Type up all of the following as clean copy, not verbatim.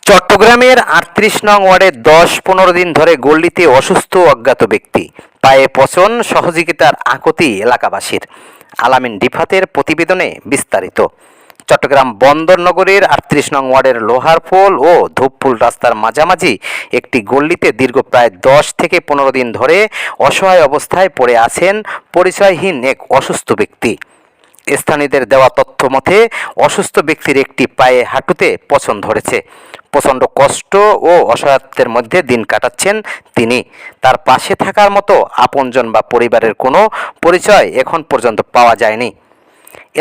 চট্টগ্রামের ৩৮ নং ওয়ার্ডে ১০-১৫ দিন ধরে গল্লিতে অসুস্থ অজ্ঞাত ব্যক্তি, পায়ে পচন, সহযোগিতার আকুতি এলাকাবাসীর। আলামিন রিফাতের প্রতিবেদনে বিস্তারিত। চট্টগ্রাম বন্দর নগরীর ৩৮ নং ওয়ার্ডের লোহারপোল ও ধূপপুল রাস্তার মাঝামাঝি একটি গল্লিতে দীর্ঘ প্রায় ১০ থেকে ১৫ দিন ধরে অসহায় অবস্থায় পড়ে আছেন পরিচয়হীন এক অসুস্থ ব্যক্তি। স্থানীয়দের দেওয়া তথ্য মতে অসুস্থ ব্যক্তির একটি পায়ে হাঁটুতে পচন ধরেছে। প্রচণ্ড কষ্ট ও অসহায়ত্বের মধ্যে দিন কাটাচ্ছেন তিনি। তার পাশে থাকার মতো আপনজন বা পরিবারের কোনো পরিচয় এখন পর্যন্ত পাওয়া যায়নি।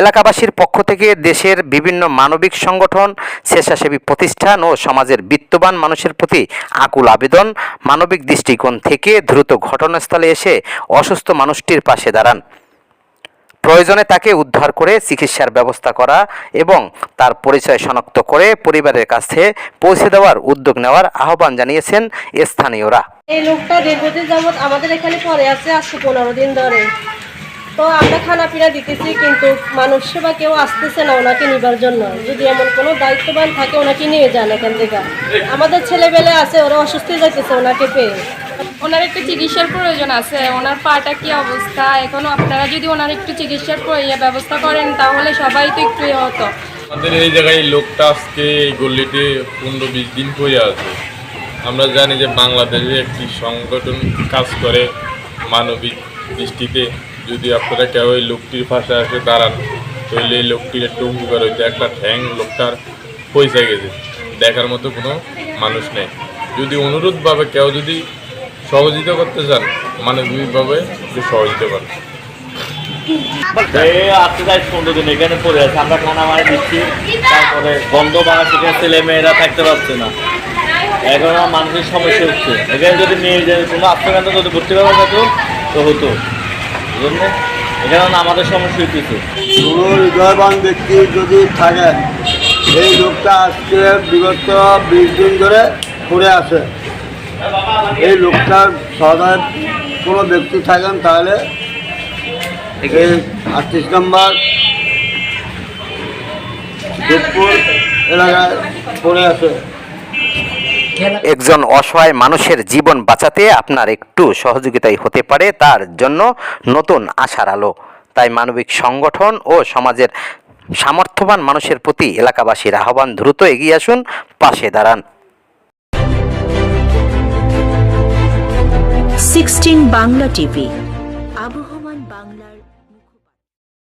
এলাকাবাসীর পক্ষ থেকে দেশের বিভিন্ন মানবিক সংগঠন, স্বেচ্ছাসেবী প্রতিষ্ঠান ও সমাজের বিত্তবান মানুষের প্রতি আকুল আবেদন, মানবিক দৃষ্টিকোণ থেকে দ্রুত ঘটনাস্থলে এসে অসুস্থ মানুষটির পাশে দাঁড়ান। প্রয়োজনে তাকে উদ্ধার করে চিকিৎসার ব্যবস্থা করা এবং তার পরিচয় শনাক্ত করে পরিবারের কাছে পৌঁছে দেওয়ার উদ্যোগ নেওয়ার আহ্বান জানিয়েছেন স্থানীয়রা। এই লোকটা দীর্ঘদিন যাবৎ আমাদের এখানে পড়ে আছে, আজকে ১৫ দিন ধরে। তো আমরা খানা পিনা দিতেছি, কিন্তু মানুষ সেবা কেউ আসতেছে না ওনাকে নিবার জন্য। যদি এমন কোনো দায়িত্ববান থাকে ওনাকে নিয়ে যান এখান থেকে। আমাদের ছেলেবেলে আছে, ওরা অসুস্থ যাইতেছে ওনাকে পেয়ে। ওনার একটু চিকিৎসার প্রয়োজন আছে। ওনার পাটা কি অবস্থা এখনো, আপনারা যদি ওনার একটু চিকিৎসার ব্যবস্থা করেন তাহলে সবাই তো একটু হতো। আমাদের এই জায়গায় লোকটা আজকে এই গল্লিতে 15-20 দিন পড়ে আছে। আমরা জানি যে বাংলাদেশে একটি সংগঠন কাজ করে মানবিক দৃষ্টিতে। যদি আপনারা কেউ এই লোকটির পাশে আসে দাঁড়ান তাহলে এই লোকটির একটু উপকার হইতে। একটা ঠ্যাং লোকটার পয়সা গেছে, দেখার মতো কোনো মানুষ নেই। যদি অনুরোধভাবে কেউ যদি সহযোগিতা করতে চান, মানবিকভাবে একটু সহযোগিতা করেন। আজকে 15 দিন এখানে পড়ে আছে, আমরা খানা মারা দিচ্ছি, তারপরে বন্ধ বাড়া সেখানে ছেলে মেয়েরা থাকতে পারছে না। এখন মানুষের সমস্যা হচ্ছে, এখানে যদি নিয়ে যায় কোনো আত্মকান্ত যদি ভর্তি করা যেত তো হতো। জন্য এখানে আমাদের সমস্যা হইতেছে। কোনো হৃদয়বান ব্যক্তি যদি থাকে, এই লোকটা আজকে বিগত 20 দিন ধরে পড়ে আছে। এই লোকটার সহায় কোনো ব্যক্তি থাকেন তাহলে এই 38 নম্বর ধূপপুর এলাকায় পড়ে আছে। একজন অসহায় মানুষের জীবন বাঁচাতে আপনার একটু সহযোগিতাই হতে পারে তার জন্য নতুন আশার আলো। তাই মানবিক সংগঠন ও সমাজের সামর্থ্যবান মানুষের প্রতি এলাকাবাসীর আহ্বান, দ্রুত এগিয়ে আসুন, পাশে দাঁড়ান। 16 বাংলা টিভি।